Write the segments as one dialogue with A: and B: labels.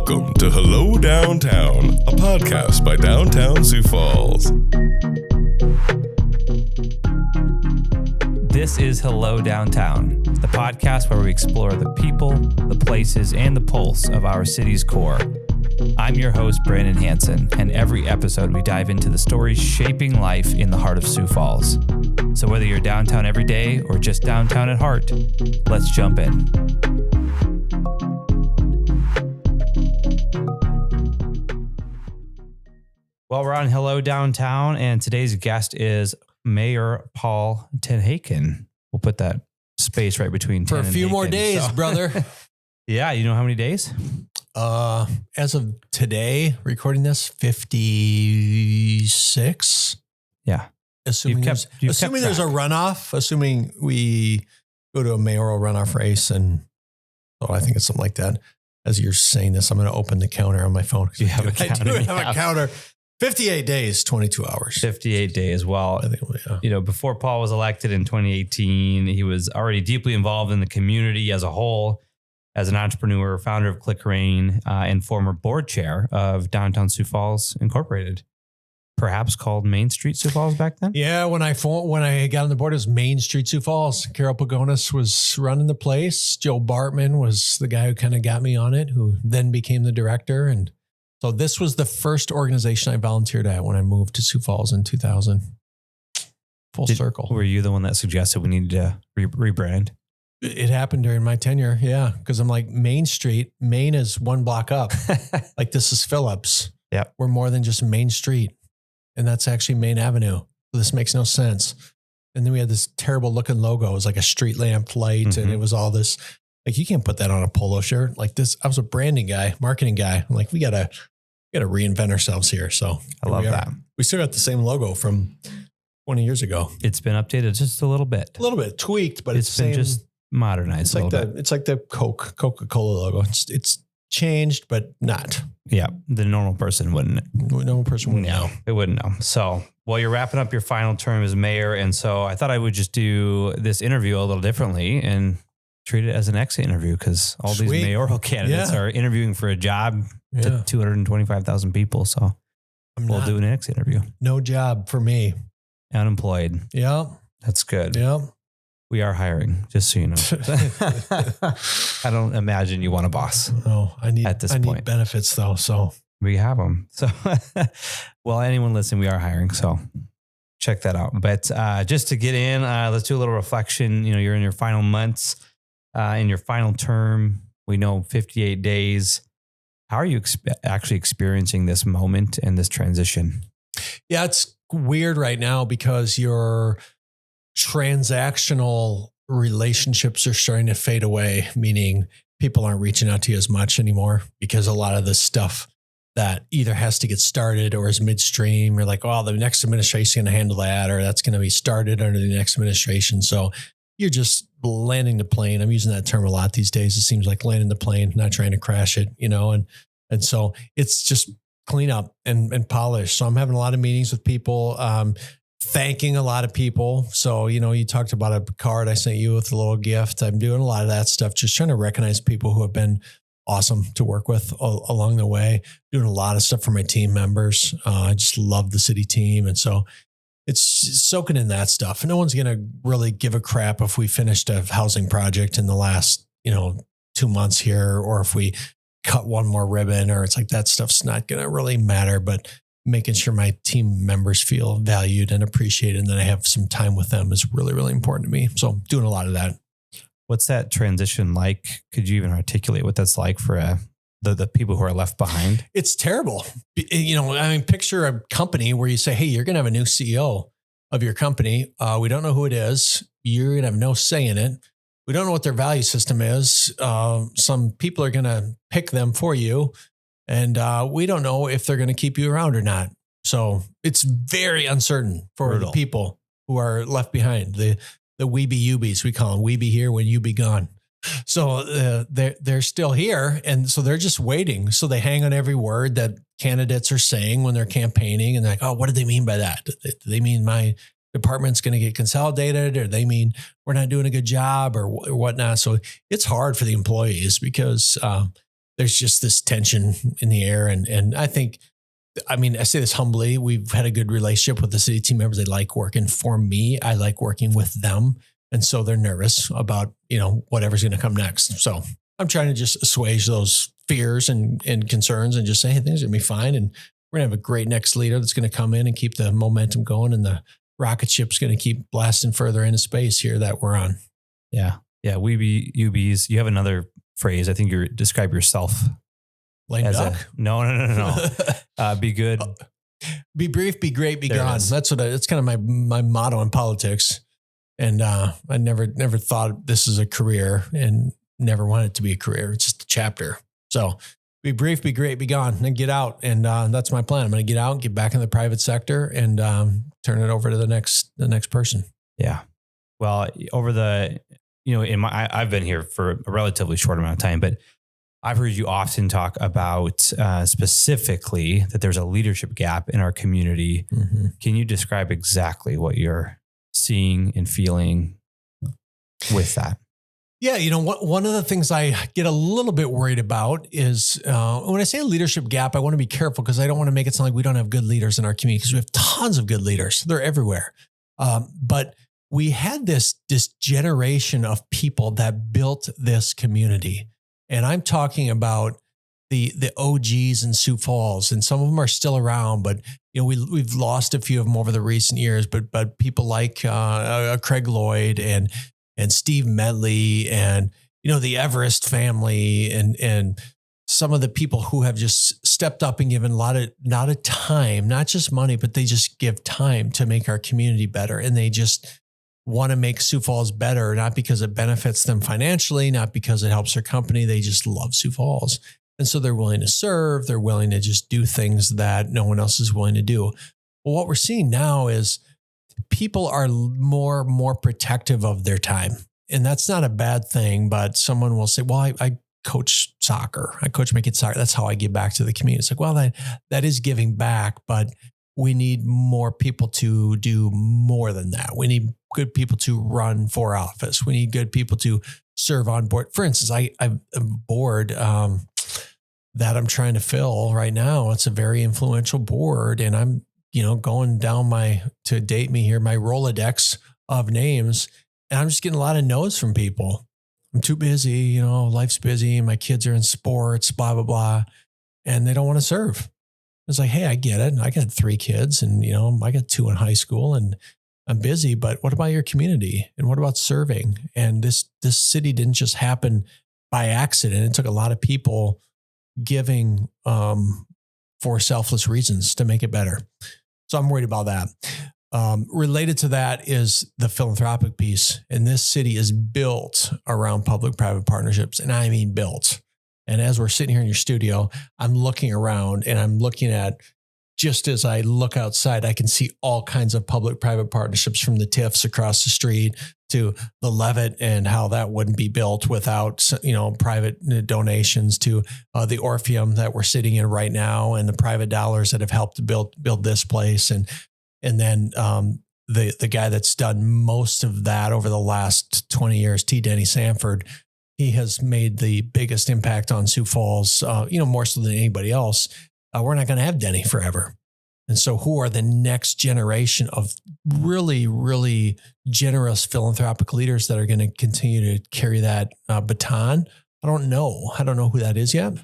A: Welcome to Hello Downtown, a podcast by Downtown Sioux Falls.
B: This is Hello Downtown, the podcast where we explore the people, the places, and the pulse of our city's core. I'm your host, Brandon Hansen, and every episode we dive into the stories shaping life in the heart of Sioux Falls. So whether you're downtown every day or just downtown at heart, let's jump in. Well, we're on Hello Downtown, and today's guest is Mayor Paul TenHaken. We'll put that space right between
C: for
B: 10
C: a few
B: and
C: more
B: Haken,
C: days, brother.
B: Yeah, you know how many days?
C: As of today, recording this, 56.
B: Yeah.
C: Assuming there's a runoff, assuming we go to a mayoral runoff race, and I think it's something like that. As you're saying this, I'm going to open the counter on my phone.
B: You have a counter.
C: I do have a counter. 58 days, 22 hours.
B: 58 days. Well,
C: I think, yeah.
B: You know, before Paul was elected in 2018, he was already deeply involved in the community as a whole, as an entrepreneur, founder of Click Rain, and former board chair of Downtown Sioux Falls Incorporated, perhaps called Main Street Sioux Falls back then.
C: Yeah, when I got on the board, it was Main Street Sioux Falls. Carol Pagonis was running the place. Joe Bartman was the guy who kind of got me on it, who then became the director. And so this was the first organization I volunteered at when I moved to Sioux Falls in 2000. Full circle.
B: Were you the one that suggested we needed to rebrand?
C: It happened during my tenure. Yeah. Because I'm like, Main Street, Main is one block up. Like, this is Phillips.
B: Yeah.
C: We're more than just Main Street. And that's actually Main Avenue. So this makes no sense. And then we had this terrible looking logo. It was like a street lamp light. And it was all this, like, you can't put that on a polo shirt. Like this, I was a branding guy, marketing guy. I'm like, we gotta reinvent ourselves here. So
B: I love that.
C: We still got the same logo from 20 years ago.
B: It's been updated just a little bit.
C: A little bit tweaked, but
B: it's been just modernized a little bit.
C: It's like the Coca-Cola logo. It's changed, but not.
B: Yeah. The normal person wouldn't.
C: Normal person wouldn't know.
B: They wouldn't know. So, well, you're wrapping up your final term as mayor. And so I thought I would just do this interview a little differently and treat it as an exit interview, because all these mayoral candidates are interviewing for a job to 225,000 people. So we'll do an exit interview.
C: No job for me.
B: Unemployed.
C: Yeah.
B: That's good.
C: Yeah.
B: We are hiring, just so you know. I don't imagine you want a boss.
C: No, I need
B: point.
C: Benefits though. So
B: we have them. So, well, anyone listening, we are hiring. So check that out. But just to get in, let's do a little reflection. You know, you're in your final months, in your final term. We know 58 days. How are you actually experiencing this moment and this transition?
C: Yeah, it's weird right now because your transactional relationships are starting to fade away, meaning people aren't reaching out to you as much anymore because a lot of the stuff that either has to get started or is midstream, you're like, oh, the next administration is going to handle that, or that's going to be started under the next administration. So you're just landing the plane. I'm using that term a lot these days. It seems like landing the plane, not trying to crash it, you know, and so it's just clean up and polish. So I'm having a lot of meetings with people, thanking a lot of people. So, you know, you talked about a card I sent you with a little gift. I'm doing a lot of that stuff, just trying to recognize people who have been awesome to work with along the way, doing a lot of stuff for my team members. I just love the city team. And so it's soaking in that stuff. No one's going to really give a crap if we finished a housing project in the last, 2 months here, or if we cut one more ribbon, or it's like that stuff's not going to really matter, but making sure my team members feel valued and appreciated and that I have some time with them is really, really important to me. So doing a lot of that.
B: What's that transition like? Could you even articulate what that's like for the people who are left behind?
C: It's terrible. Picture a company where you say, hey, you're going to have a new CEO of your company. We don't know who it is. You're going to have no say in it. We don't know what their value system is. Some people are going to pick them for you. And we don't know if they're going to keep you around or not. So it's very uncertain for the people who are left behind. The weebie Ubies, we call them. We be here when you be gone. So they're still here. And so they're just waiting. So they hang on every word that candidates are saying when they're campaigning. And they're like, oh, what do they mean by that? Do they mean my department's going to get consolidated, or they mean we're not doing a good job, or whatnot? So it's hard for the employees because there's just this tension in the air. And I think, I mean, I say this humbly, we've had a good relationship with the city team members. They like working for me. I like working with them. And so they're nervous about, whatever's going to come next. So I'm trying to just assuage those fears and concerns and just say, hey, things are going to be fine. And we're going to have a great next leader that's going to come in and keep the momentum going. And the rocket ship's going to keep blasting further into space here that we're on.
B: Yeah. Yeah. We be UBs. You have another phrase. I think you describe yourself.
C: Lame duck?
B: No. Be good.
C: Be brief, be great, be
B: There it
C: gone.
B: is.
C: That's kind of my motto in politics. And I never thought this is a career and never wanted it to be a career. It's just a chapter. So be brief, be great, be gone, and get out. And that's my plan. I'm going to get out, get back in the private sector, and turn it over to the next person.
B: Yeah. Well, over the, I've been here for a relatively short amount of time, but I've heard you often talk about specifically that there's a leadership gap in our community. Mm-hmm. Can you describe exactly what you're seeing and feeling with that?
C: Yeah. One of the things I get a little bit worried about is when I say a leadership gap, I want to be careful because I don't want to make it sound like we don't have good leaders in our community, because we have tons of good leaders. They're everywhere. But we had this generation of people that built this community. And I'm talking about the OGs in Sioux Falls, and some of them are still around, but we've lost a few of them over the recent years. But people like Craig Lloyd and Steve Medley and the Everest family and some of the people who have just stepped up and given a lot of time, not just money, but they just give time to make our community better, and they just want to make Sioux Falls better, not because it benefits them financially, not because it helps their company. They just love Sioux Falls. And so they're willing to serve. They're willing to just do things that no one else is willing to do. Well, what we're seeing now is people are more protective of their time. And that's not a bad thing, but someone will say, well, I coach soccer. I coach my kids soccer. That's how I give back to the community. It's like, well, that is giving back, but we need more people to do more than that. We need good people to run for office. We need good people to serve on board. For instance, I have a board that I'm trying to fill right now. It's a very influential board, and I'm going down to date me here, my Rolodex of names, and I'm just getting a lot of no's from people. I'm too busy, life's busy, my kids are in sports, blah, blah, blah, and they don't want to serve. It's like, hey, I get it. I got 3 kids and, I got 2 in high school and I'm busy, but what about your community? And what about serving? And this city didn't just happen by accident. It took a lot of people giving for selfless reasons to make it better. So I'm worried about that. Related to that is the philanthropic piece. And this city is built around public-private partnerships. And I mean built. And as we're sitting here in your studio, I'm looking around and I'm looking at, just as I look outside, I can see all kinds of public-private partnerships, from the TIFs across the street to the Levitt and how that wouldn't be built without, private donations, to the Orpheum that we're sitting in right now and the private dollars that have helped to build this place. And then the guy that's done most of that over the last 20 years, Denny Sanford, he has made the biggest impact on Sioux Falls, more so than anybody else. We're not going to have Denny forever. And so who are the next generation of really, really generous philanthropic leaders that are going to continue to carry that baton? I don't know. I don't know who that is yet.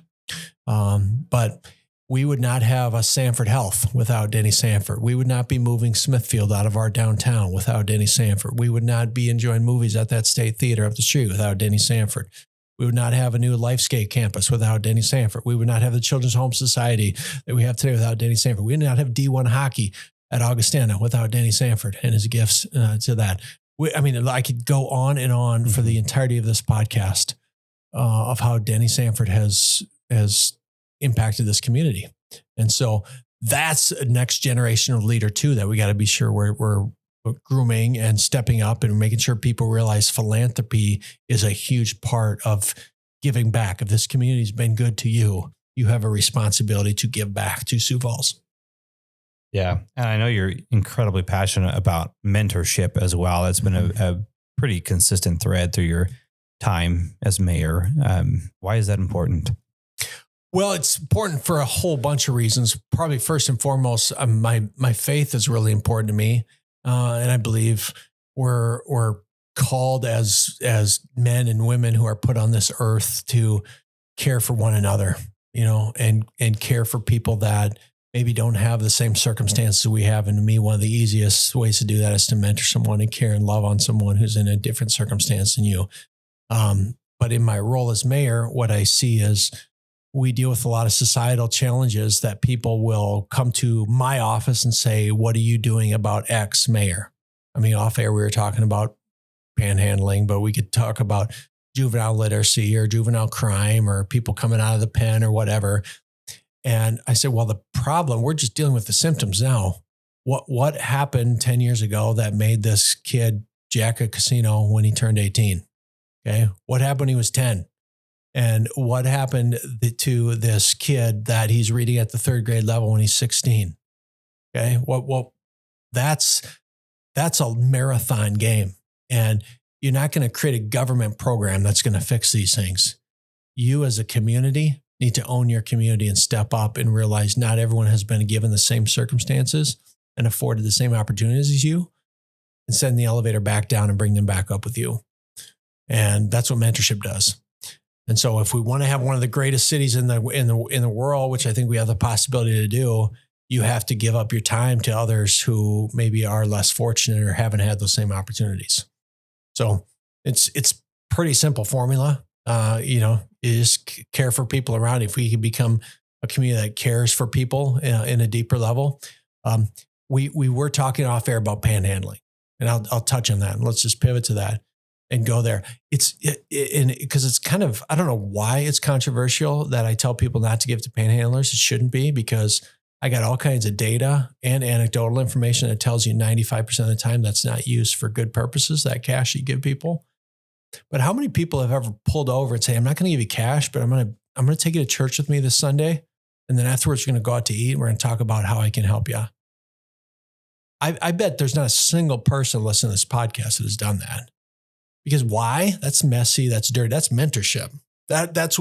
C: But we would not have a Sanford Health without Denny Sanford. We would not be moving Smithfield out of our downtown without Denny Sanford. We would not be enjoying movies at that State Theater up the street without Denny Sanford. We would not have a new LifeScape campus without Denny Sanford. We would not have the Children's Home Society that we have today without Denny Sanford. We would not have D1 hockey at Augustana without Denny Sanford and his gifts to that. I could go on and on for the entirety of this podcast of how Denny Sanford has impacted this community. And so that's a next generation of leader too, that we got to be sure we're grooming and stepping up and making sure people realize philanthropy is a huge part of giving back. If this community's been good to you, you have a responsibility to give back to Sioux Falls.
B: Yeah. And I know you're incredibly passionate about mentorship as well. It's been a pretty consistent thread through your time as mayor. Why is that important?
C: Well, it's important for a whole bunch of reasons. Probably first and foremost, my faith is really important to me, and I believe we're called as men and women who are put on this earth to care for one another, and care for people that maybe don't have the same circumstances we have. And to me, one of the easiest ways to do that is to mentor someone and care and love on someone who's in a different circumstance than you. But in my role as mayor, what I see is we deal with a lot of societal challenges that people will come to my office and say, what are you doing about X, mayor? I mean, off air, we were talking about panhandling, but we could talk about juvenile literacy or juvenile crime or people coming out of the pen or whatever. And I said, well, the problem, we're just dealing with the symptoms now. What happened 10 years ago that made this kid jack a casino when he turned 18? Okay. What happened when he was 10? And what happened to this kid that he's reading at the third grade level when he's 16? Okay. Well, that's a marathon game. And you're not going to create a government program that's going to fix these things. You as a community need to own your community and step up and realize not everyone has been given the same circumstances and afforded the same opportunities as you, and send the elevator back down and bring them back up with you. And that's what mentorship does. And so if we want to have one of the greatest cities in the world, which I think we have the possibility to do, you have to give up your time to others who maybe are less fortunate or haven't had those same opportunities. So it's pretty simple formula. You just care for people around. If we can become a community that cares for people in a deeper level. We were talking off air about panhandling, and I'll touch on that, and let's just pivot to that and go there. Because it's kind of, I don't know why it's controversial that I tell people not to give to panhandlers. It shouldn't be, because I got all kinds of data and anecdotal information that tells you 95% of the time that's not used for good purposes, that cash you give people. But how many people have ever pulled over and say, I'm not going to give you cash, but I'm going to take you to church with me this Sunday. And then afterwards, we're going to go out to eat and we're going to talk about how I can help you. I bet there's not a single person listening to this podcast that has done that. Because why? That's messy. That's dirty. That's mentorship. That's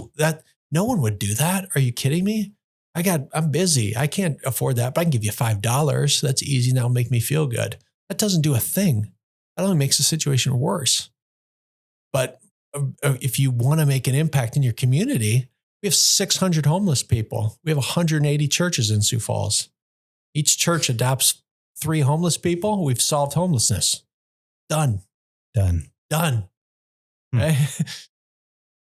C: no one would do that. Are you kidding me? I'm busy. I can't afford that, but I can give you $5. That's easy. Now make me feel good. That doesn't do a thing. That only makes the situation worse. But if you want to make an impact in your community, we have 600 homeless people. We have 180 churches in Sioux Falls. Each church adopts 3 homeless people. We've solved homelessness. Done. Okay?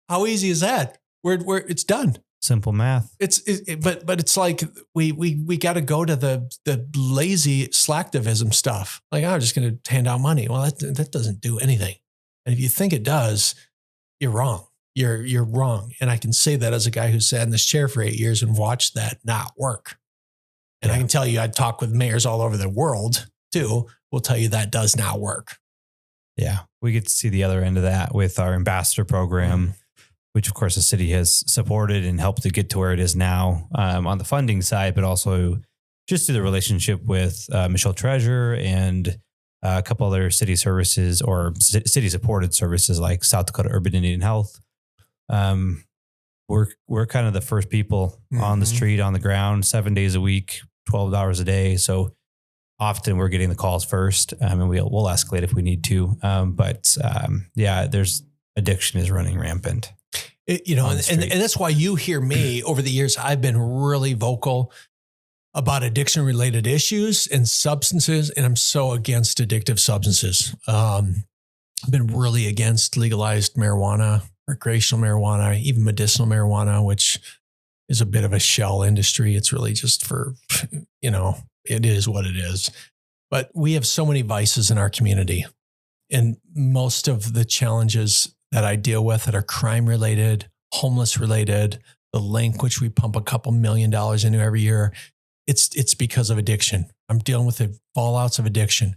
C: How easy is that? It's done.
B: Simple math.
C: But it's like we got to go to the lazy slacktivism stuff. Like, I'm just going to hand out money. Well, that doesn't do anything. And if you think it does, you're wrong. You're wrong. And I can say that as a guy who sat in this chair for 8 years and watched that not work. And I can tell you, I talk with mayors all over the world too. Will tell you that does not work.
B: Yeah. We get to see the other end of that with our ambassador program, which of course the city has supported and helped to get to where it is now on the funding side, but also just through the relationship with Michelle Treasure and a couple other city services or city supported services like South Dakota Urban Indian Health. We're kind of the first people on the street, on the ground, 7 days a week, 12 hours a day. So often we're getting the calls first, and we'll escalate if we need to. But there's addiction is running rampant.
C: And that's why you hear me over the years. I've been really vocal about addiction related issues and substances. And I'm so against addictive substances. I've been really against legalized marijuana, recreational marijuana, even medicinal marijuana, which is a bit of a shell industry. It's really just for, it is what it is. But we have so many vices in our community. And most of the challenges that I deal with that are crime related, homeless related, the link, which we pump a couple $1 million into every year, it's because of addiction. I'm dealing with the fallouts of addiction.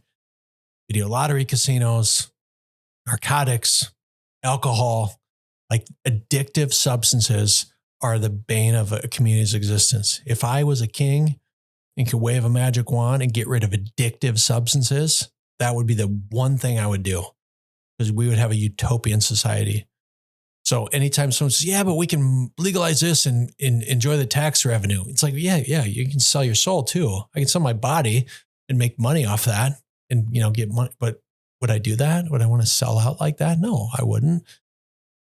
C: Video lottery casinos, narcotics, alcohol, like addictive substances are the bane of a community's existence. If I was a king and could wave a magic wand and get rid of addictive substances, that would be the one thing I would do, because we would have a utopian society. So anytime someone says, yeah, but we can legalize this and enjoy the tax revenue. It's like, yeah, you can sell your soul too. I can sell my body and make money off that and, get money. But would I do that? Would I want to sell out like that? No, I wouldn't.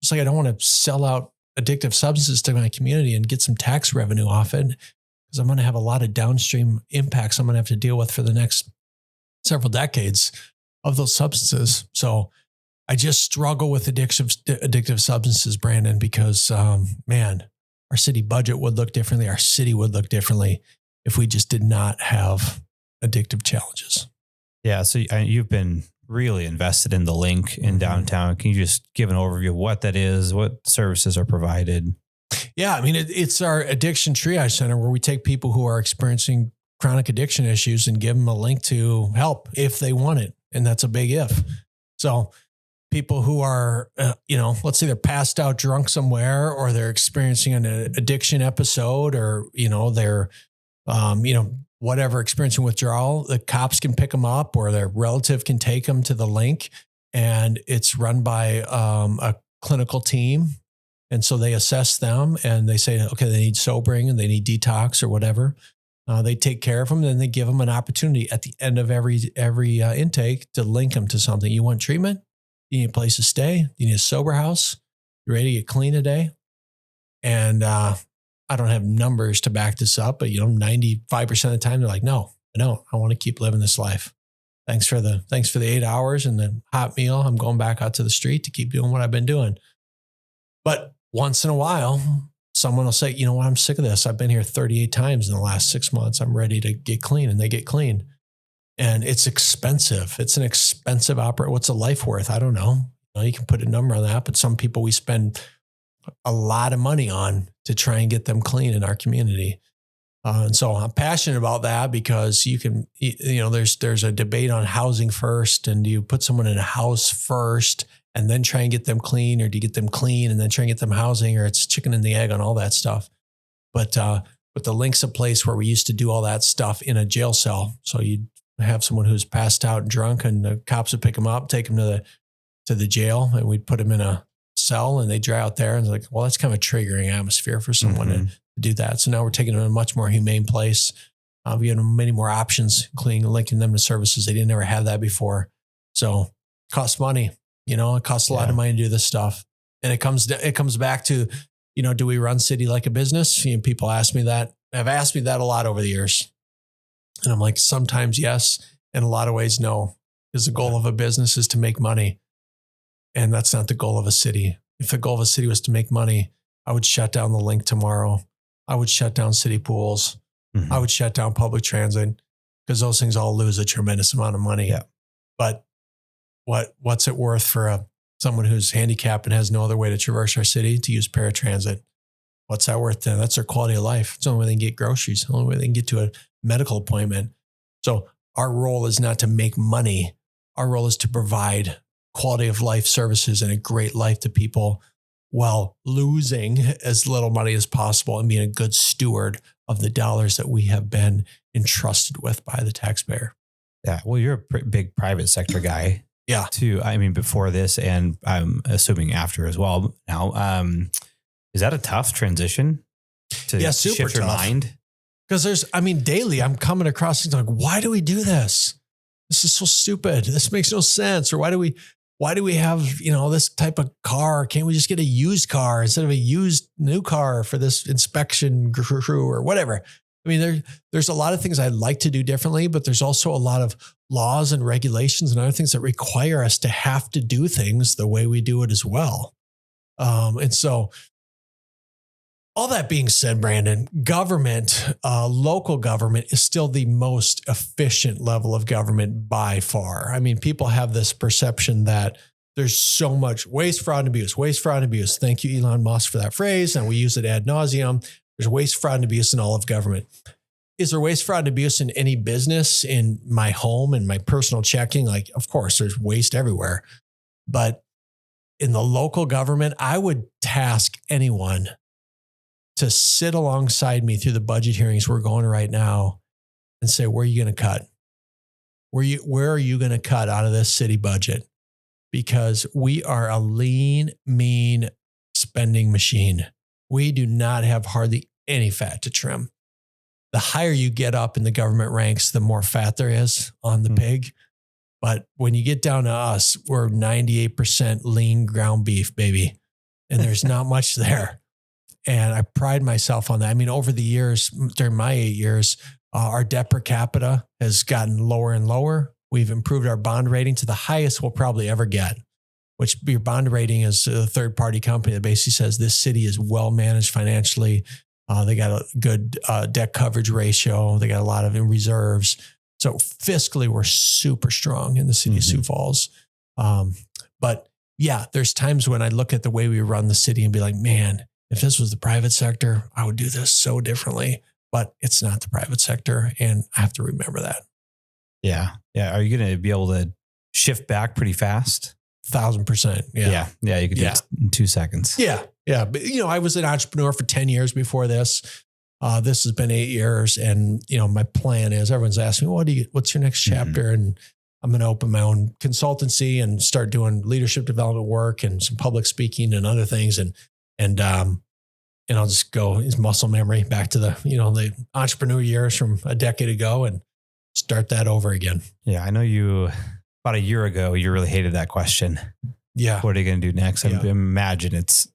C: It's like, I don't want to sell out addictive substances to my community and get some tax revenue off it, because I'm going to have a lot of downstream impacts I'm going to have to deal with for the next several decades of those substances. So I just struggle with addictive substances, Brandon, because, man, our city budget would look differently. Our city would look differently if we just did not have addictive challenges.
B: Yeah. So you've been really invested in the link in downtown. Can you just give an overview of what that is, what services are provided?
C: Yeah. I mean, it's our addiction triage center where we take people who are experiencing chronic addiction issues and give them a link to help if they want it. And that's a big if. So people who are, let's say they're passed out drunk somewhere, or they're experiencing an addiction episode, or, they're, whatever, experiencing withdrawal, the cops can pick them up, or their relative can take them to the link, and it's run by a clinical team. And so they assess them and they say, okay, they need sobering and they need detox or whatever. They take care of them. Then they give them an opportunity at the end of every intake to link them to something. You want treatment? You need a place to stay? You need a sober house? You ready to get clean today? And I don't have numbers to back this up, but 95% of the time they're like, no, I don't. I want to keep living this life. Thanks for the 8 hours and the hot meal. I'm going back out to the street to keep doing what I've been doing. But once in a while, someone will say, you know what, I'm sick of this. I've been here 38 times in the last 6 months. I'm ready to get clean. And they get clean. And it's expensive. It's an expensive operation. What's a life worth? I don't know. You can put a number on that, but some people we spend a lot of money on to try and get them clean in our community. And so I'm passionate about that, because you can, there's a debate on housing first, and do you put someone in a house first and then try and get them clean, or do you get them clean and then try and get them housing, or it's chicken and the egg on all that stuff. But the link's a place where we used to do all that stuff in a jail cell. So you'd have someone who's passed out and drunk, and the cops would pick them up, take them to the jail, and we'd put them in a cell and they dry out there. And it's like, well, that's kind of a triggering atmosphere for someone to do that. So now we're taking them to a much more humane place. We have many more options, including linking them to services. They didn't ever have that before. So it costs money, it costs a lot of money to do this stuff. And it comes back to, do we run city like a business? People ask me that, have asked me that a lot over the years. And I'm like, sometimes yes. In a lot of ways, no, because the goal of a business is to make money. And that's not the goal of a city. If the goal of a city was to make money, I would shut down the link tomorrow. I would shut down city pools. I would shut down public transit, because those things all lose a tremendous amount of money. Yeah. But what's it worth for someone who's handicapped and has no other way to traverse our city to use paratransit? What's that worth to them? That's their quality of life. It's the only way they can get groceries. The only way they can get to a medical appointment. So our role is not to make money. Our role is to provide quality of life services and a great life to people, while losing as little money as possible and being a good steward of the dollars that we have been entrusted with by the taxpayer.
B: Yeah. Well, you're a big private sector guy.
C: Yeah.
B: Too. I mean, before this, and I'm assuming after as well now. Is that a tough transition to
C: super
B: shift your
C: tough.
B: mind?
C: Because daily I'm coming across things like, why do we do this? This is so stupid. This makes no sense. Or why do we have, this type of car? Can't we just get a used car instead of a used new car for this inspection crew or whatever? I mean, there's a lot of things I'd like to do differently, but there's also a lot of laws and regulations and other things that require us to have to do things the way we do it as well. And so all that being said, Brandon, government, local government is still the most efficient level of government by far. I mean, people have this perception that there's so much waste, fraud, and abuse. Thank you, Elon Musk, for that phrase. And we use it ad nauseum. There's waste, fraud, and abuse in all of government. Is there waste, fraud, and abuse in any business, in my home and my personal checking? Like, of course, there's waste everywhere. But in the local government, I would task anyone to sit alongside me through the budget hearings we're going right now and say, where are you going to cut? Where are you going to cut out of this city budget? Because we are a lean, mean spending machine. We do not have hardly any fat to trim. The higher you get up in the government ranks, the more fat there is on the pig. But when you get down to us, we're 98% lean ground beef, baby. And there's not much there. And I pride myself on that. I mean, over the years, during my 8 years, our debt per capita has gotten lower and lower. We've improved our bond rating to the highest we'll probably ever get, which your bond rating is a third-party company that basically says this city is well managed financially. They got a good debt coverage ratio. They got a lot of reserves. So fiscally, we're super strong in the city of Sioux Falls. But yeah, there's times when I look at the way we run the city and be like, man, if this was the private sector, I would do this so differently. But it's not the private sector. And I have to remember that.
B: Yeah. Yeah. Are you going to be able to shift back pretty fast?
C: 1,000%. Yeah.
B: Yeah. You could do it in 2 seconds.
C: Yeah. Yeah. But, I was an entrepreneur for 10 years before this. This has been 8 years. And, my plan is everyone's asking me, what's your next chapter? And I'm going to open my own consultancy and start doing leadership development work and some public speaking and other things. And I'll just go as muscle memory back to the entrepreneur years from a decade ago and start that over again.
B: Yeah. I know you, about a year ago, you really hated that question.
C: Yeah.
B: What are you going to do next? I imagine it's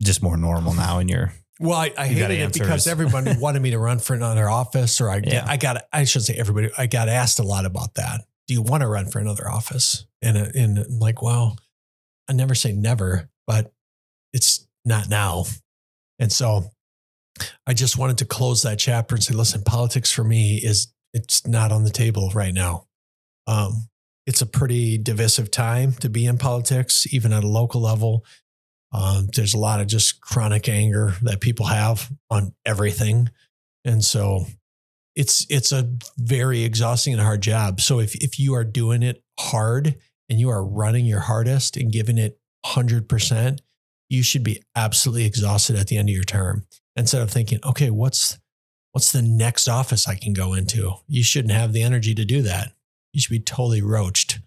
B: just more normal now and
C: well, I hated it because everyone wanted me to run for another office, or I shouldn't say everybody, I got asked a lot about that. Do you want to run for another office? And I'm like, well, I never say never, but it's not now. And so I just wanted to close that chapter and say, listen, politics for me it's not on the table right now. It's a pretty divisive time to be in politics, even at a local level. There's a lot of just chronic anger that people have on everything. And so it's a very exhausting and hard job. So if you are doing it hard and you are running your hardest and giving it 100%, you should be absolutely exhausted at the end of your term. Instead of thinking, okay, what's the next office I can go into? You shouldn't have the energy to do that. You should be totally roached,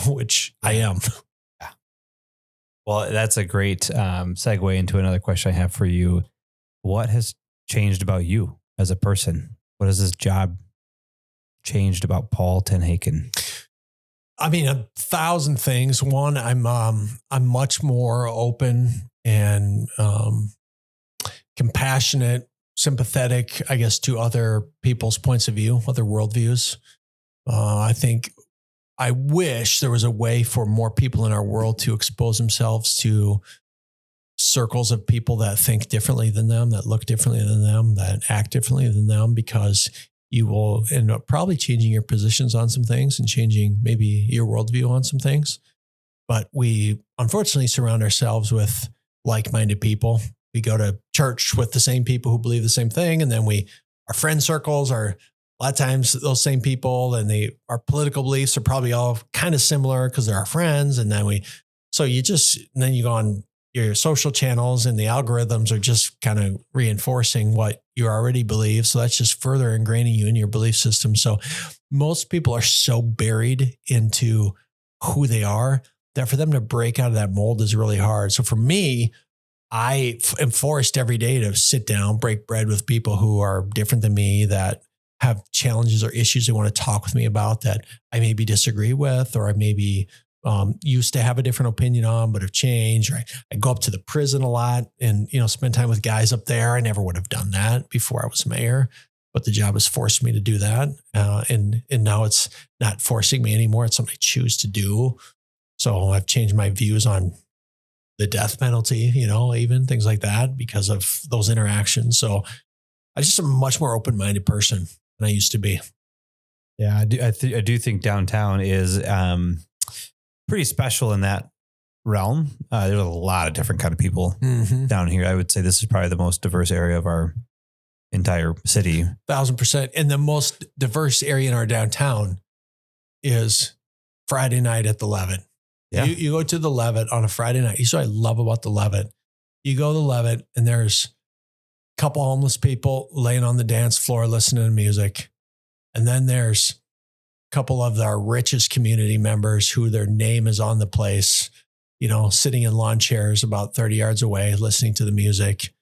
C: which I am.
B: Well, that's a great segue into another question I have for you. What has changed about you as a person? What has this job changed about Paul TenHaken?
C: I mean, 1,000 things. One, I'm much more open and compassionate, sympathetic, I guess, to other people's points of view, other worldviews. I wish there was a way for more people in our world to expose themselves to circles of people that think differently than them, that look differently than them, that act differently than them, because you will end up probably changing your positions on some things and changing maybe your worldview on some things. But we unfortunately surround ourselves with like-minded people. We go to church with the same people who believe the same thing. And then our friend circles are a lot of times those same people, and our political beliefs are probably all kind of similar because they're our friends. And then then you go on your social channels and the algorithms are just kind of reinforcing what you already believe. So that's just further ingraining you in your belief system. So most people are so buried into who they are that for them to break out of that mold is really hard. So for me, I am forced every day to sit down, break bread with people who are different than me, that have challenges or issues they want to talk with me about that I maybe disagree with, or I maybe used to have a different opinion on, but have changed. Or I go up to the prison a lot and, spend time with guys up there. I never would have done that before I was mayor, but the job has forced me to do that. And now it's not forcing me anymore. It's something I choose to do. So I've changed my views on the death penalty, even things like that because of those interactions. So I just am a much more open-minded person than I used to be.
B: Yeah, I do think downtown is pretty special in that realm. There's a lot of different kind of people down here. I would say this is probably the most diverse area of our entire city.
C: 1,000%. And the most diverse area in our downtown is Friday night at the Levitt. Yeah. You go to the Levitt on a Friday night. Here's what I love about the Levitt. You go to the Levitt and there's a couple homeless people laying on the dance floor listening to music. And then there's a couple of our richest community members who their name is on the place, sitting in lawn chairs about 30 yards away, listening to the music.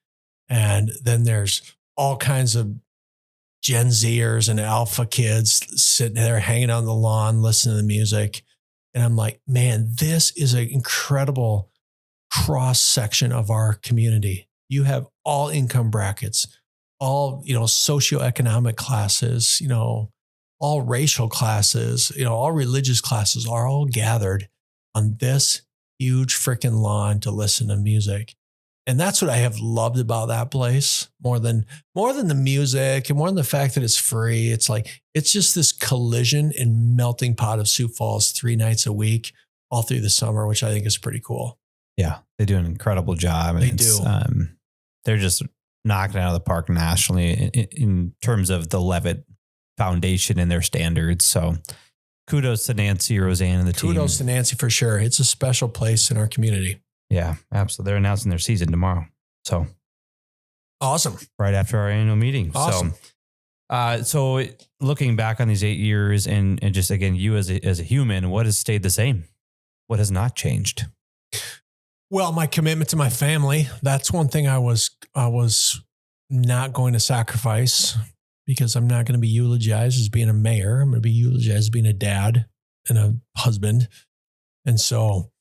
C: And then there's all kinds of Gen Zers and alpha kids sitting there hanging on the lawn, listening to the music. And I'm like, man, this is an incredible cross section of our community. You have all income brackets, all, socioeconomic classes, all racial classes, all religious classes are all gathered on this huge freaking lawn to listen to music. And that's what I have loved about that place more than the music and more than the fact that it's free. It's like, it's just this collision and melting pot of Sioux Falls 3 nights a week, all through the summer, which I think is pretty cool.
B: Yeah. They do an incredible job. And
C: they do.
B: They're just knocking it out of the park nationally in terms of the Levitt Foundation and their standards. So kudos to Nancy, Roseanne, and the team.
C: Kudos to Nancy for sure. It's a special place in our community.
B: Yeah, absolutely. They're announcing their season tomorrow. So
C: awesome.
B: Right after our annual meeting.
C: Awesome.
B: So looking back on these 8 years and just, again, you as a human, what has stayed the same? What has not changed?
C: Well, my commitment to my family, that's one thing I was not going to sacrifice, because I'm not going to be eulogized as being a mayor. I'm going to be eulogized as being a dad and a husband. And so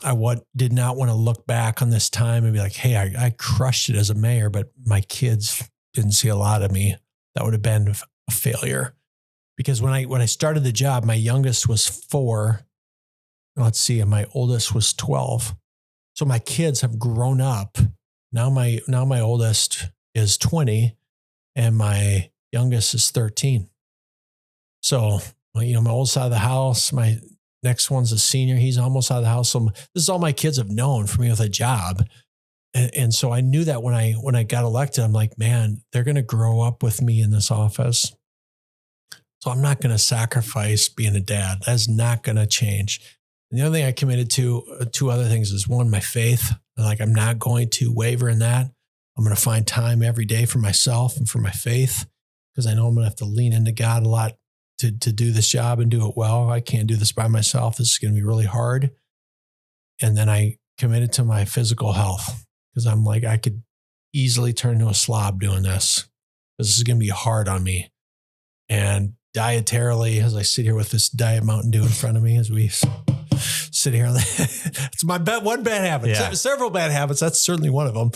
C: I did not want to look back on this time and be like, hey, I crushed it as a mayor, but my kids didn't see a lot of me. That would have been a failure. Because when I started the job, my youngest was 4. Let's see, and my oldest was 12. So my kids have grown up. Now my oldest is 20 and my youngest is 13. So, my old side of the house, my next one's a senior. He's almost out of the house. So this is all my kids have known for me with a job. And so I knew that when I got elected, I'm like, man, they're going to grow up with me in this office. So I'm not going to sacrifice being a dad. That's not going to change. And the other thing I committed to, 2 other things, is one, my faith. Like, I'm not going to waver in that. I'm going to find time every day for myself and for my faith, because I know I'm going to have to lean into God a lot to do this job and do it well. I can't do this by myself. This is going to be really hard. And then I committed to my physical health, because I'm like, I could easily turn into a slob doing this, because this is going to be hard on me. And dietarily, as I sit here with this Diet Mountain Dew in front of me, as we sit here, it's my one bad habit.
B: Yeah.
C: Several bad habits. That's certainly one of them.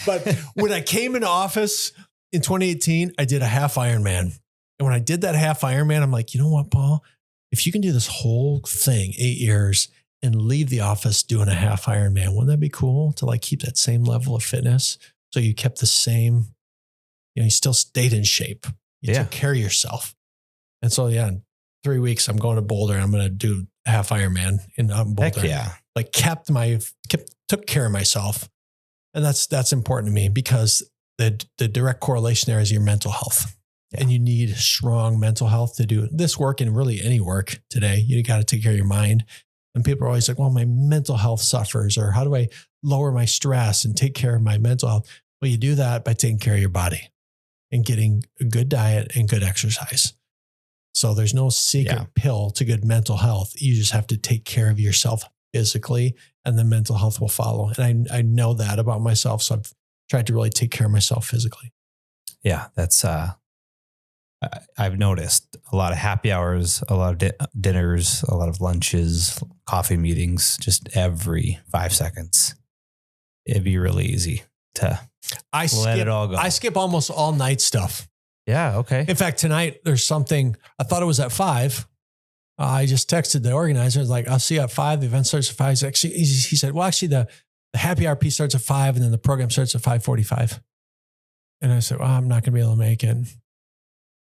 C: But when I came into office in 2018, I did a half Ironman. And when I did that half Ironman, I'm like, you know what, Paul? If you can do this whole thing, 8 years, and leave the office doing a half Ironman, wouldn't that be cool to like keep that same level of fitness? So you kept the same, you still stayed in shape. You took care of yourself. And so, in 3 weeks, I'm going to Boulder and I'm going to do a half Ironman in Boulder.
B: Heck yeah.
C: Like took care of myself. And that's important to me, because the direct correlation there is your mental health. Yeah. And you need strong mental health to do this work, and really any work today. You got to take care of your mind. And people are always like, well, my mental health suffers, or how do I lower my stress and take care of my mental health? Well, you do that by taking care of your body and getting a good diet and good exercise. So there's no secret pill to good mental health. You just have to take care of yourself physically, and the mental health will follow. And I know that about myself. So I've tried to really take care of myself physically.
B: Yeah, that's, I've noticed a lot of happy hours, a lot of dinners, a lot of lunches, coffee meetings, just every 5 seconds. It'd be really easy to let it all go.
C: I skip almost all night stuff.
B: Yeah. Okay.
C: In fact, tonight there's something, I thought it was at 5. I just texted the organizer. I was like, I'll see you at 5. The event starts at 5. He said, well, actually the happy hour piece starts at 5 and then the program starts at 5:45. And I said, well, I'm not going to be able to make it.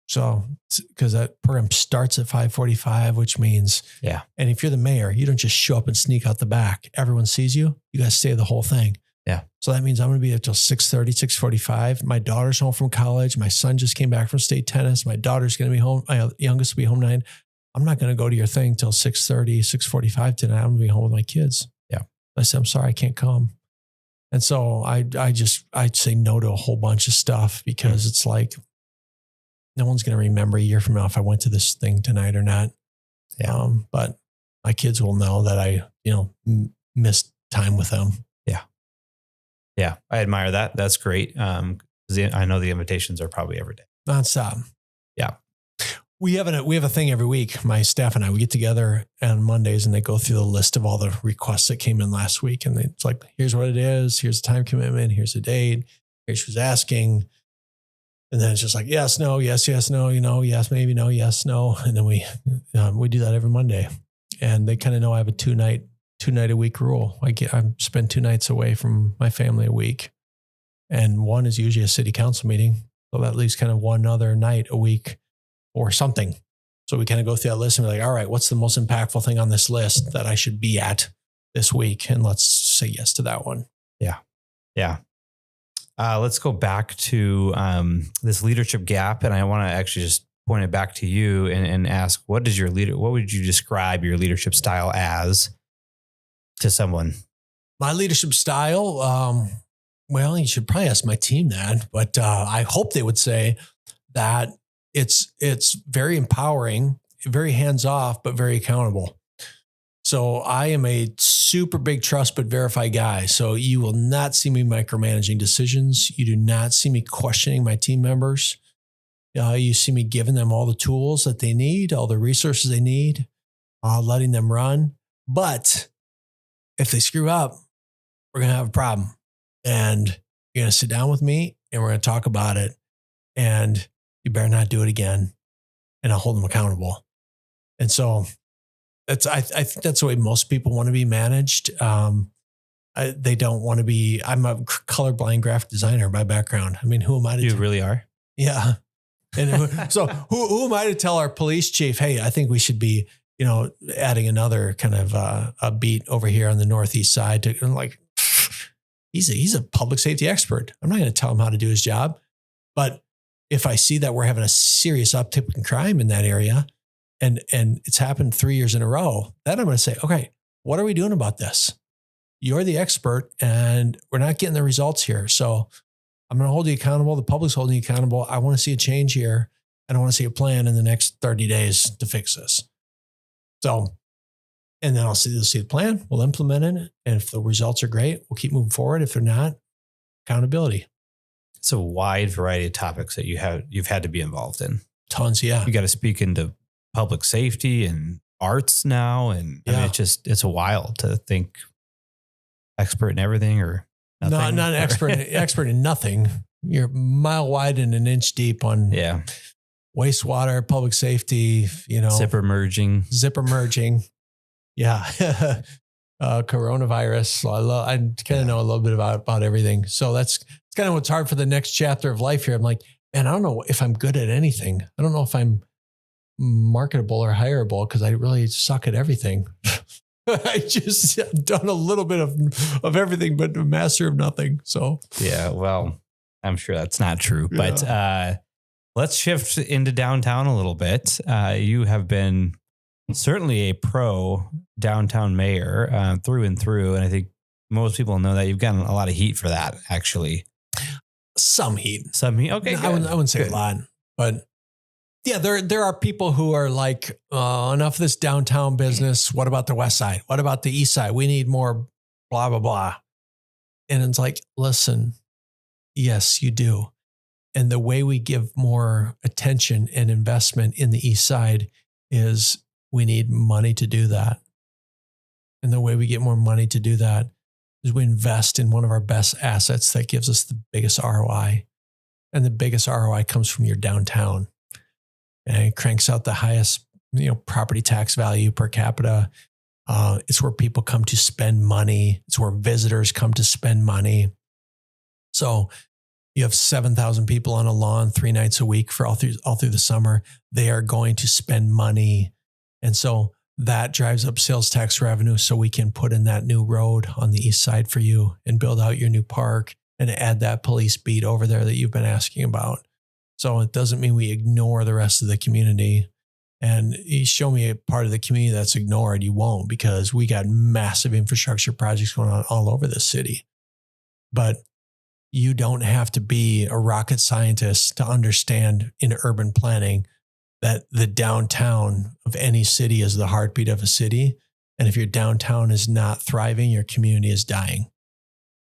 C: So, because that program starts at 5:45, which means, and if you're the mayor, you don't just show up and sneak out the back. Everyone sees you. You got to stay the whole thing.
B: Yeah.
C: So that means I'm going to be there till 6:30, 6:45. My daughter's home from college. My son just came back from state tennis. My daughter's going to be home. My youngest will be home 9. I'm not going to go to your thing till 6:30, 6:45 tonight. I'm going to be home with my kids.
B: Yeah.
C: I said, I'm sorry, I can't come. And so I'd say no to a whole bunch of stuff, because it's like, no one's going to remember a year from now if I went to this thing tonight or not.
B: Yeah.
C: But my kids will know that I, miss time with them.
B: Yeah. I admire that. That's great. I know the invitations are probably every day.
C: Nonstop.
B: Yeah.
C: We have a thing every week. My staff and I, we get together on Mondays and they go through the list of all the requests that came in last week. And it's like, here's what it is. Here's the time commitment. Here's the date. Here's who's asking. And then it's just like, yes, no, yes, no, yes, maybe, no, yes, no. And then we do that every Monday. And they kind of know I have a two night a week rule. I spend 2 nights away from my family a week. And one is usually a city council meeting. So that leaves kind of one other night a week or something. So we kind of go through that list and we're like, all right, what's the most impactful thing on this list that I should be at this week? And let's say yes to that one.
B: Yeah. Yeah. Let's go back to this leadership gap. And I want to actually just point it back to you and ask, what would you describe your leadership style as to someone?
C: My leadership style, well, you should probably ask my team that, but I hope they would say that it's very empowering, very hands off, but very accountable. So I am a super big trust but verify guy. So you will not see me micromanaging decisions. You do not see me questioning my team members. You see me giving them all the tools that they need, all the resources they need, letting them run. But if they screw up, we're going to have a problem. And you're going to sit down with me and we're going to talk about it. And you better not do it again. And I'll hold them accountable. And so I think that's the way most people want to be managed. They don't want to be, I'm a colorblind graphic designer by background. I mean, who am I to
B: You really are?
C: Yeah. And so who am I to tell our police chief, hey, I think we should be, adding another kind of a beat over here on the northeast side to like, he's a public safety expert. I'm not going to tell him how to do his job. But if I see that we're having a serious uptick in crime in that area and it's happened 3 years in a row, then I'm going to say, okay, what are we doing about this? You're the expert and we're not getting the results here. So I'm going to hold you accountable. The public's holding you accountable. I want to see a change here. And I want to see a plan in the next 30 days to fix this. So, and then they'll see the plan. We'll implement it. And if the results are great, we'll keep moving forward. If they're not, accountability.
B: It's a wide variety of topics that you've had to be involved in.
C: Tons, yeah.
B: You got to speak into public safety and arts now. And I mean, it's wild to think expert in everything or nothing.
C: No, not an expert in nothing. You're a mile wide and an inch deep on wastewater, public safety,
B: zipper merging.
C: Yeah. Coronavirus. I kind of know a little bit about everything. So it's kind of what's hard for the next chapter of life here. I'm like, man, I don't know if I'm good at anything. I don't know if I'm marketable or hireable because I really suck at everything. I just have done a little bit of everything, but a master of nothing. So
B: yeah, well, I'm sure that's not true, but let's shift into downtown a little bit. You have been certainly a pro downtown mayor through and through. And I think most people know that you've gotten a lot of heat for that, actually.
C: Some heat.
B: Okay.
C: I wouldn't say a lot, but yeah, there are people who are like, enough of this downtown business. What about the west side? What about the east side? We need more blah, blah, blah. And it's like, listen, yes, you do. And the way we give more attention and investment in the east side is we need money to do that. And the way we get more money to do that is we invest in one of our best assets that gives us the biggest ROI. And the biggest ROI comes from your downtown. And it cranks out the highest, property tax value per capita. It's where people come to spend money. It's where visitors come to spend money. So you have 7,000 people on a lawn 3 nights a week for all through the summer. They are going to spend money. And so that drives up sales tax revenue so we can put in that new road on the east side for you and build out your new park and add that police beat over there that you've been asking about. So it doesn't mean we ignore the rest of the community. And you show me a part of the community that's ignored, you won't, because we got massive infrastructure projects going on all over the city. But you don't have to be a rocket scientist to understand in urban planning that the downtown of any city is the heartbeat of a city. And if your downtown is not thriving, your community is dying.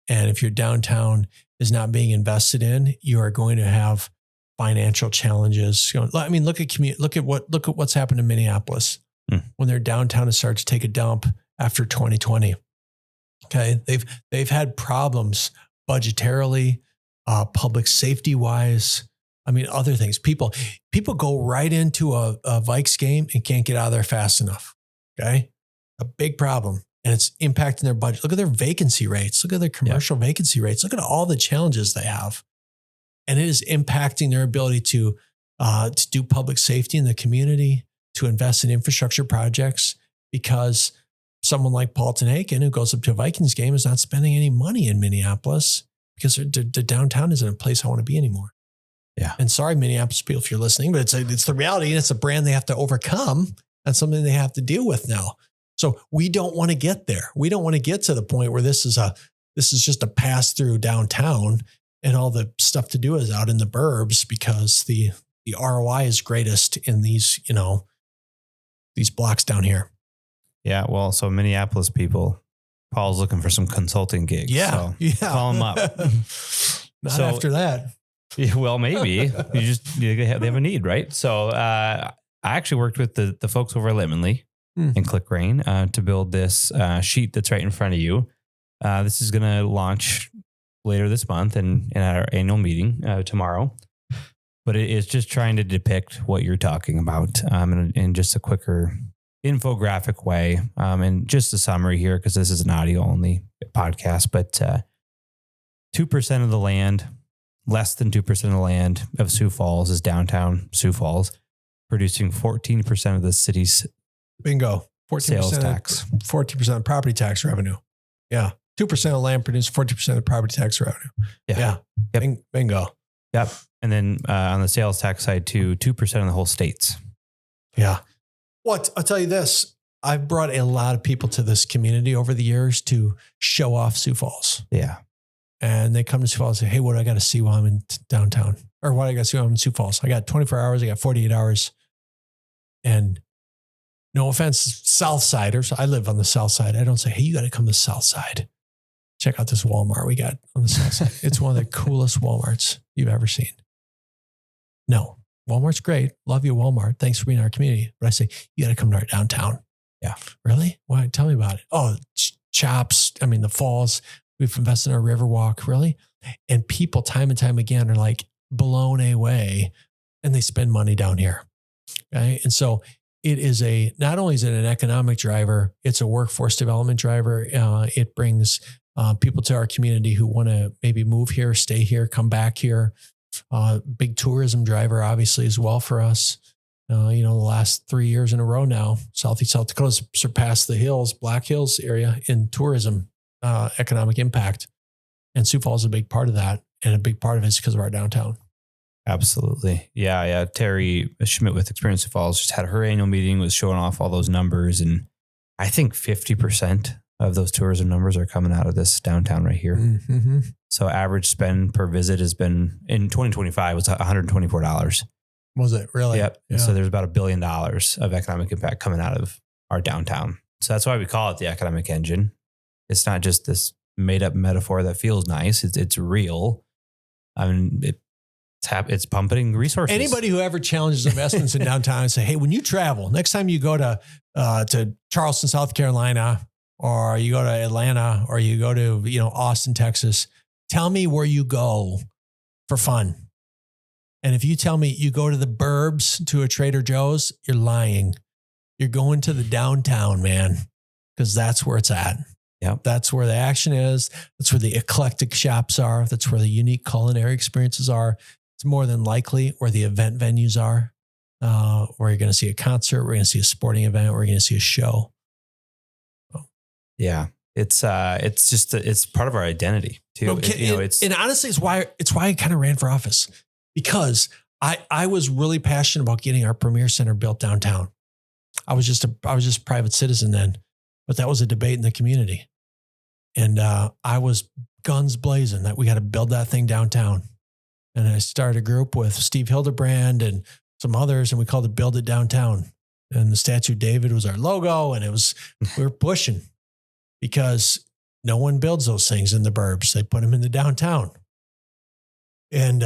C: And if your downtown is not being invested in, you are going to have financial challenges. I mean, look at what's happened in Minneapolis when their downtown has started to take a dump after 2020. Okay, they've had problems budgetarily, public safety wise. I mean, other things. People go right into a Vikes game and can't get out of there fast enough. Okay, a big problem. And it's impacting their budget. Look at their vacancy rates. Look at their commercial vacancy rates. Look at all the challenges they have. And it is impacting their ability to do public safety in the community, to invest in infrastructure projects, because someone like Paul TenHaken, who goes up to a Vikings game, is not spending any money in Minneapolis because the downtown isn't a place I want to be anymore.
B: Yeah.
C: And sorry, Minneapolis people, if you're listening, but it's the reality, and it's a brand they have to overcome. That's something they have to deal with now. So we don't want to get there. We don't want to get to the point where this is just a pass through downtown and all the stuff to do is out in the burbs, because the ROI is greatest in these blocks down here.
B: Yeah. Well, so Minneapolis people, Paul's looking for some consulting gigs.
C: Yeah.
B: So call him up.
C: Not after that.
B: Yeah, well, maybe they have a need, right? So I actually worked with the folks over at Lemonly and ClickRain to build this sheet that's right in front of you. This is going to launch later this month and at our annual meeting tomorrow. But it is just trying to depict what you're talking about in just a quicker infographic way. And just a summary here, because this is an audio only podcast, but 2% of the land, less than 2% of the land of Sioux Falls is downtown Sioux Falls, producing 14% of the city's
C: bingo 14%
B: sales tax,
C: 14% of property tax revenue. Yeah. 2% of land produces 40% of property tax revenue. Yeah. Yep. Bingo.
B: Yep. And then on the sales tax side too, 2% of the whole states.
C: Yeah. Well, I'll tell you this. I've brought a lot of people to this community over the years to show off Sioux Falls.
B: Yeah.
C: And they come to Sioux Falls and say, hey, what do I got to see while I'm in downtown? Or what do I got to see while I'm in Sioux Falls? I got 24 hours. I got 48 hours. And no offense, Southsiders. I live on the South Side. I don't say, hey, you got to come to the South Side. Check out this Walmart we got on the South Side. It's one of the coolest Walmarts you've ever seen. No, Walmart's great. Love you, Walmart. Thanks for being in our community. But I say, you got to come to our downtown. Yeah. Really? Why? Tell me about it. Oh, Chops. I mean, the falls. We've invested in our Riverwalk. Really? And people time and time again are like blown away, and they spend money down here. Okay. And so it is not only is it an economic driver, it's a workforce development driver. It brings people to our community who want to maybe move here, stay here, come back here. Big tourism driver, obviously, as well for us. The last 3 years in a row now, Southeast South Dakota's surpassed the hills, Black Hills area in tourism economic impact. And Sioux Falls is a big part of that. And a big part of it is because of our downtown.
B: Absolutely. Yeah. Terry Schmidt with Experience Sioux Falls just had her annual meeting, was showing off all those numbers. And I think 50% of those tourism numbers are coming out of this downtown right here. Mm-hmm. So average spend per visit has been, in 2025, was $124.
C: Was it really?
B: Yep. Yeah. So there's about $1 billion of economic impact coming out of our downtown. So that's why we call it the economic engine. It's not just this made up metaphor that feels nice. It's real. I mean, it's pumping resources.
C: Anybody who ever challenges investments in downtown and say, hey, when you travel, next time you go to Charleston, South Carolina, or you go to Atlanta, or you go to, Austin, Texas, tell me where you go for fun. And if you tell me you go to the burbs to a Trader Joe's, you're lying. You're going to the downtown, man, because that's where it's at.
B: Yep. That's
C: where the action is. That's where the eclectic shops are. That's where the unique culinary experiences are. It's more than likely where the event venues are, where you're going to see a concert, we're going to see a sporting event, we're going to see a show.
B: Yeah. It's just, it's part of our identity too.
C: And honestly, it's why I kind of ran for office, because I was really passionate about getting our Premier Center built downtown. I was just a private citizen then, but that was a debate in the community. And I was guns blazing that we got to build that thing downtown. And I started a group with Steve Hildebrand and some others, and we called it Build It Downtown. And the Statue of David was our logo. And we were pushing because no one builds those things in the burbs. They put them in the downtown. And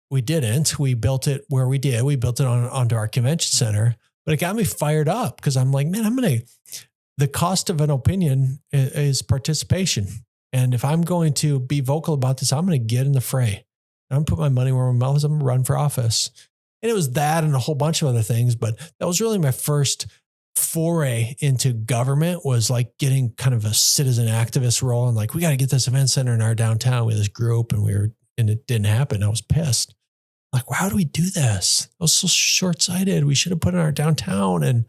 C: we didn't. We built it where we did. We built it onto our convention center. But it got me fired up because I'm like, man, the cost of an opinion is participation. And if I'm going to be vocal about this, I'm going to get in the fray. I'm going to put my money where my mouth is. I'm going to run for office. And it was that and a whole bunch of other things. But that was really my first foray into government, was like getting kind of a citizen activist role. And like, we got to get this event center in our downtown. We had this group and it didn't happen. I was pissed. Like, how do we do this? I was so short-sighted. We should have put it in our downtown. And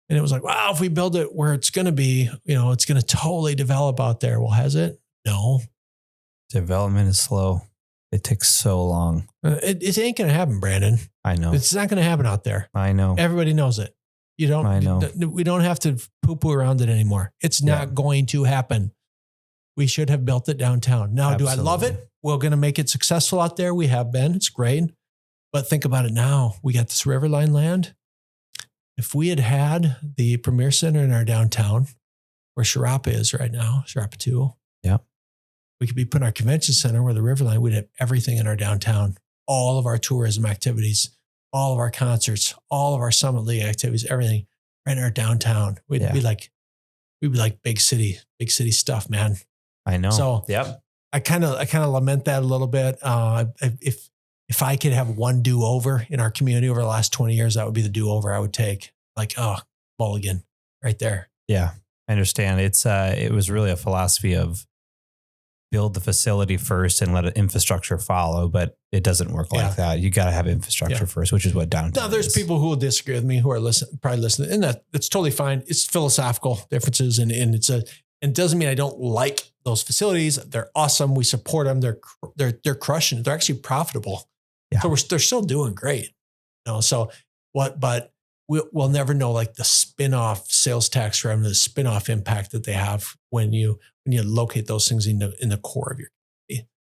C: it was like, wow, if we build it where it's going to be, it's going to totally develop out there. Well, has it? No.
B: Development is slow. It takes so long.
C: It ain't going to happen, Brandon.
B: I know.
C: It's not going to happen out there.
B: I know.
C: Everybody knows it. I know. We don't have to poo-poo around it anymore. It's not going to happen. We should have built it downtown. Now, Do I love it? We're going to make it successful out there. We have been. It's great. But think about it now. We got this Riverline land. If we had the Premier Center in our downtown, where Sharapa is right now, Sharapa 2.
B: Yeah.
C: We could be putting our convention center where the Riverline, we'd have everything in our downtown. All of our tourism activities, all of our concerts, all of our Summit League activities, everything right in our downtown. We'd be like big city stuff, man.
B: I know.
C: So I kind of lament that a little bit. If I could have one do-over in our community over the last 20 years, that would be the do-over I would take. Like, mulligan right there.
B: Yeah, I understand. It was really a philosophy of build the facility first and let infrastructure follow, but it doesn't work like that. You got to have infrastructure first, which is what downtown
C: Now, there's people who will disagree with me who are probably listening, and that's totally fine. It's philosophical differences, and it doesn't mean I don't like those facilities. They're awesome. We support them. They're crushing. They're actually profitable. Yeah. So they're still doing great. So what, but we'll never know like the spin-off sales tax revenue, the spin-off impact that they have when you locate those things in the core of your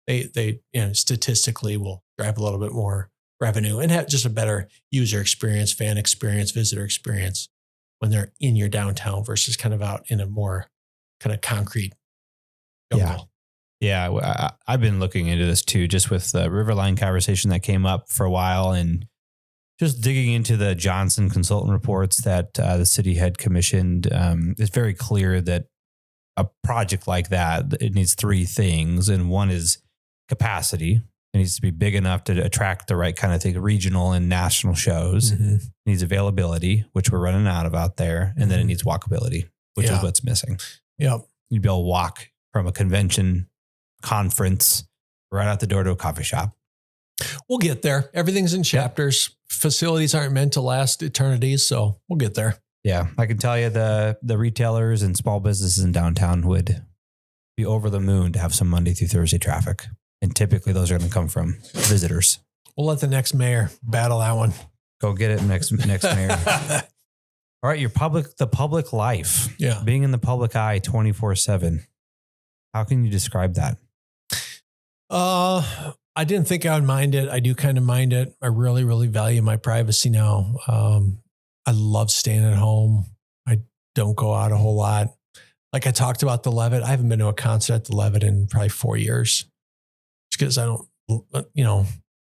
C: community. They statistically will drive a little bit more revenue and have just a better user experience, fan experience, visitor experience when they're in your downtown versus kind of out in a more kind of concrete jungle.
B: Yeah, I've been looking into this too, just with the Riverline conversation that came up for a while, and just digging into the Johnson consultant reports that the city had commissioned. It's very clear that a project like that, it needs three things, and one is capacity. It needs to be big enough to attract the right kind of thing, regional and national shows. Mm-hmm. It needs availability, which we're running out of out there, and then it needs walkability, which is what's missing.
C: Yep.
B: You'd be able to walk from a convention conference right out the door to a coffee shop.
C: We'll get there. Everything's in chapters. Facilities aren't meant to last eternities, so we'll get there.
B: Yeah, I can tell you the retailers and small businesses in downtown would be over the moon to have some Monday through Thursday traffic. And typically those are going to come from visitors.
C: We'll let the next mayor battle that one.
B: Go get it, next mayor. All right, the public life.
C: Yeah.
B: Being in the public eye 24/7. How can you describe that?
C: I didn't think I would mind it. I do kind of mind it. I really, really value my privacy now. I love staying at home. I don't go out a whole lot. Like I talked about the Levitt. I haven't been to a concert at the Levitt in probably 4 years. Just because I don't,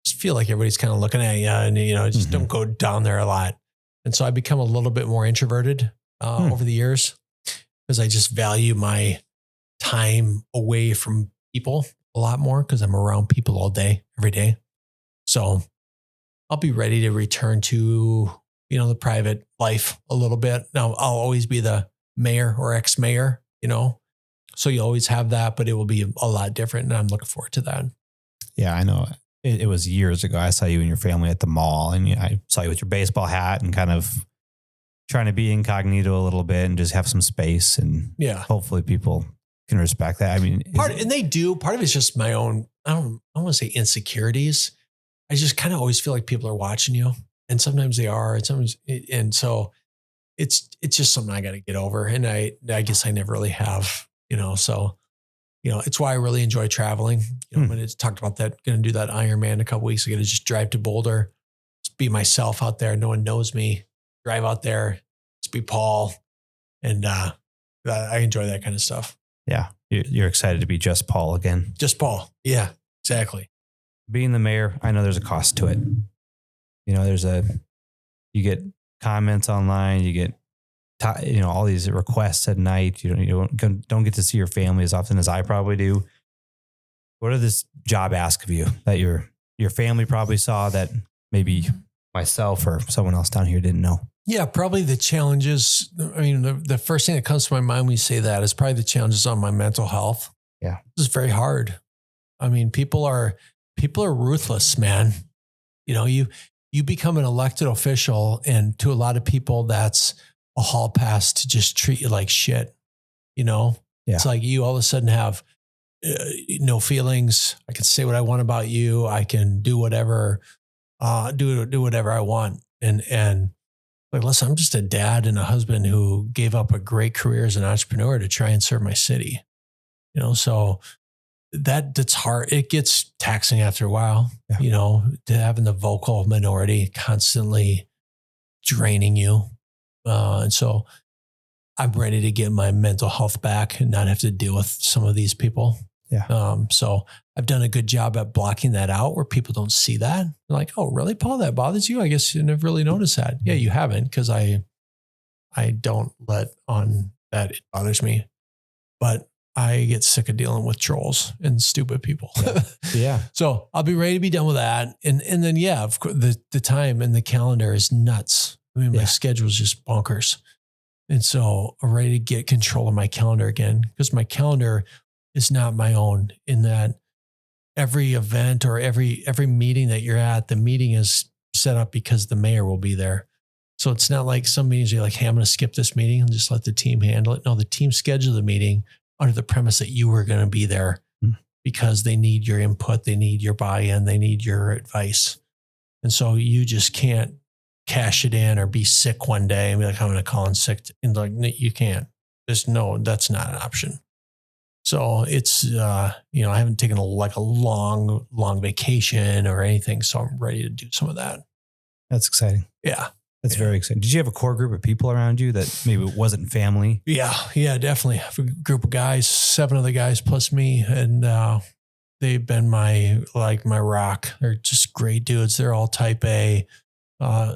C: just feel like everybody's kind of looking at you and, just don't go down there a lot. And so I become a little bit more introverted over the years because I just value my time away from people a lot more because I'm around people all day, every day. So I'll be ready to return to, the private life a little bit. Now I'll always be the mayor or ex-mayor, so you always have that, but it will be a lot different. And I'm looking forward to that.
B: Yeah, I know. It was years ago. I saw you and your family at the mall, and I saw you with your baseball hat and kind of trying to be incognito a little bit and just have some space. And hopefully people can respect that. I mean,
C: part of it is just my own, I don't want to say insecurities. I just kind of always feel like people are watching you, and sometimes they are, and so it's just something I got to get over. And I guess I never really have, so, it's why I really enjoy traveling. When it's talked about that, going to do that Ironman a couple weeks ago, to just drive to Boulder, just be myself out there. No one knows me. drive out there, just be Paul. And I enjoy that kind of stuff.
B: Yeah. You're excited to be just Paul again.
C: Just Paul. Yeah, exactly.
B: Being the mayor, I know there's a cost to it. You know, you get comments online, you get, all these requests at night. You don't get to see your family as often as I probably do. What did this job ask of you that your family probably saw that maybe myself or someone else down here didn't know?
C: Yeah, probably the challenges. I mean, the first thing that comes to my mind when you say that is probably the challenges on my mental health.
B: Yeah.
C: It's very hard. I mean, people are ruthless, man. You become an elected official, and to a lot of people, that's a hall pass to just treat you like shit. Yeah. It's like you all of a sudden have no feelings. I can say what I want about you. I can do whatever, do whatever I want. And like, listen, I'm just a dad and a husband who gave up a great career as an entrepreneur to try and serve my city. So that's hard. It gets taxing after a while, to having the vocal minority constantly draining you. And so I'm ready to get my mental health back and not have to deal with some of these people.
B: Yeah.
C: So I've done a good job at blocking that out where people don't see that. They're like, oh, really, Paul, that bothers you? I guess you never really noticed that. Yeah, you haven't, because I don't let on that it bothers me. But I get sick of dealing with trolls and stupid people.
B: Yeah.
C: So I'll be ready to be done with that. And then, yeah, of course, the time and the calendar is nuts. I mean, my schedule is just bonkers. And so I'm ready to get control of my calendar again, because my calendar is not my own, in that every event or every meeting that you're at, the meeting is set up because the mayor will be there. So it's not like some meetings you're like, hey, I'm going to skip this meeting and just let the team handle it. No, the team scheduled the meeting under the premise that you were going to be there because they need your input. They need your buy-in. They need your advice. And so you just can't cash it in or be sick one day and be like, I'm going to call in sick. And like, you can't. That's not an option. So it's, I haven't taken a long vacation or anything. So I'm ready to do some of that.
B: That's exciting.
C: Yeah.
B: That's very exciting. Did you have a core group of people around you that maybe wasn't family?
C: Yeah, definitely. I have a group of guys, 7 other guys plus me. And they've been my rock. They're just great dudes. They're all type A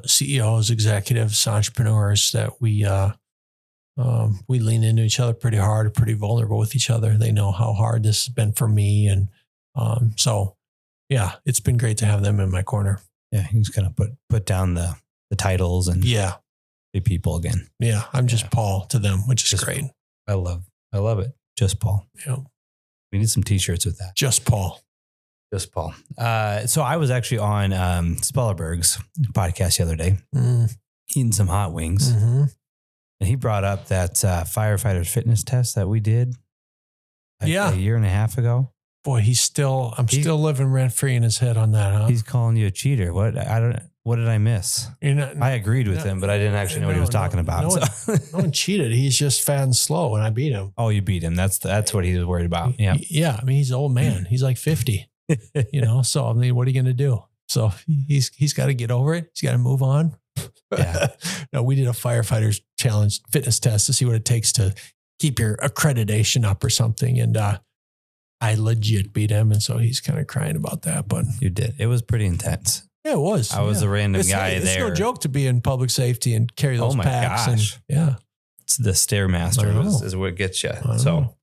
C: CEOs, executives, entrepreneurs that we lean into each other pretty hard, pretty vulnerable with each other. They know how hard this has been for me. And so, yeah, it's been great to have them in my corner.
B: Yeah, you just kind of put down the titles and be people again.
C: Yeah, I'm just Paul to them, which is great.
B: I love it. Just Paul.
C: Yeah.
B: We need some t-shirts with that.
C: Just Paul.
B: Just Paul. So I was actually on Spellerberg's podcast the other day, eating some hot wings.
C: Mm-hmm.
B: And he brought up that firefighter fitness test that we did a year and a half ago.
C: Boy, I'm still living rent free in his head on that, huh?
B: He's calling you a cheater. What did I miss? I agreed with him, but I didn't actually know what he was talking about.
C: No one cheated. He's just fat and slow, and I beat him.
B: Oh, you beat him. That's what he was worried about. Yeah.
C: Yeah. I mean, he's an old man. He's like 50, so I mean, what are you going to do? So he's got to get over it. He's got to move on.
B: Yeah.
C: No, we did a firefighters challenge fitness test to see what it takes to keep your accreditation up or something. And, I legit beat him. And so he's kind of crying about that, but
B: you did. It was pretty intense.
C: Yeah, it was.
B: I was a random guy there.
C: It's no joke to be in public safety and carry those packs.
B: Gosh.
C: And,
B: it's the Stairmaster is what gets you. So,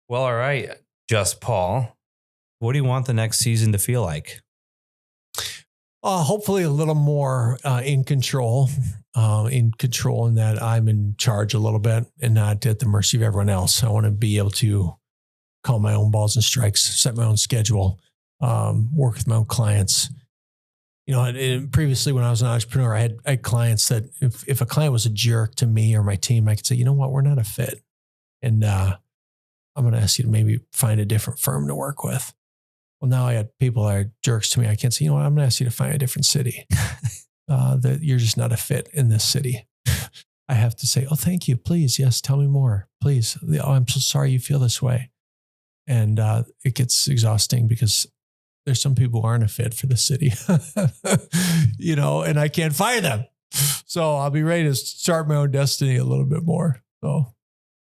B: well, all right. Just Paul, what do you want the next season to feel like?
C: Hopefully a little more in control in that I'm in charge a little bit and not at the mercy of everyone else. I want to be able to call my own balls and strikes, set my own schedule, work with my own clients. Previously when I was an entrepreneur, I had clients that if a client was a jerk to me or my team, I could say, you know what, we're not a fit. And I'm going to ask you to maybe find a different firm to work with. Well, now I had people that are jerks to me. I can't say, you know what, I'm going to ask you to find a different city. That you're just not a fit in this city. I have to say, oh, thank you. Please. Yes. Tell me more, please. Oh, I'm so sorry you feel this way. And it gets exhausting because there's some people who aren't a fit for the city, and I can't fire them. So I'll be ready to start my own destiny a little bit more. So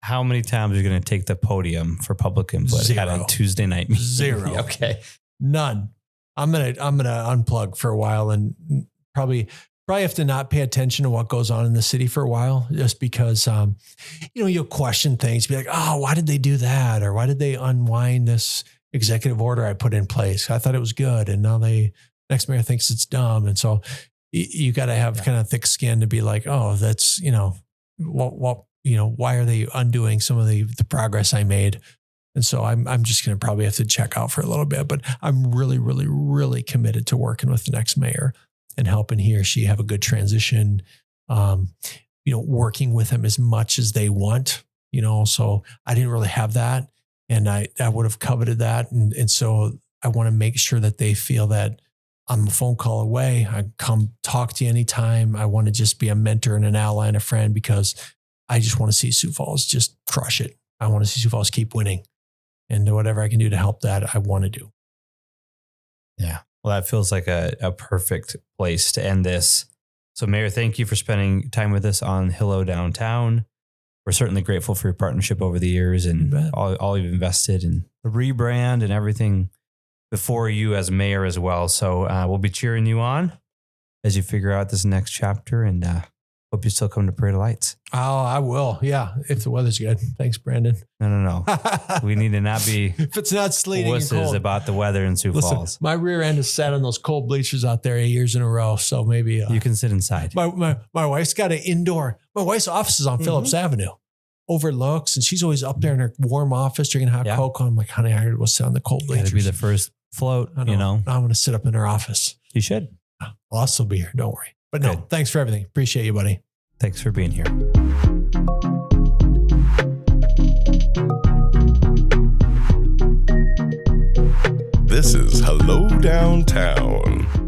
B: How many times are you going to take the podium for public input
C: 0.
B: at a Tuesday night meeting?
C: 0.
B: Okay.
C: None. I'm gonna unplug for a while and probably have to not pay attention to what goes on in the city for a while, just because you'll question things, be like, oh, why did they do that, or why did they unwind this executive order I put in place? I thought it was good, and now next mayor thinks it's dumb, and so you got to have kind of thick skin to be like, oh, that's why are they undoing some of the progress I made? And so I'm just going to probably have to check out for a little bit, but I'm really, really, really committed to working with the next mayor and helping he or she have a good transition, working with them as much as they want, so I didn't really have that, and I would have coveted that. And so I want to make sure that they feel that I'm a phone call away. I come talk to you anytime. I want to just be a mentor and an ally and a friend, because I just want to see Sioux Falls just crush it. I want to see Sioux Falls keep winning, and whatever I can do to help that, I want to do.
B: Yeah. Well, that feels like a perfect place to end this. So, Mayor, thank you for spending time with us on Hello Downtown. We're certainly grateful for your partnership over the years and all you've invested in the rebrand and everything before you as mayor as well. So we'll be cheering you on as you figure out this next chapter, and hope you still come to Parade of Lights.
C: Oh, I will. Yeah. If the weather's good. Thanks, Brandon.
B: No. We need to not be
C: if it's not sleeting and cold
B: about the weather in Sioux Falls.
C: My rear end has sat on those cold bleachers out there 8 years in a row. So maybe
B: you can sit inside.
C: My wife's got an indoor. My wife's office is on Phillips Avenue. Overlooks, and she's always up there in her warm office drinking hot Coke. I'm like, honey, I heard we'll sit on the cold bleachers.
B: That'd be the first float,
C: I'm going to sit up in her office.
B: You should.
C: I'll also be here. Don't worry. But no, thanks for everything. Appreciate you, buddy.
B: Thanks for being here.
A: This is Hello Downtown.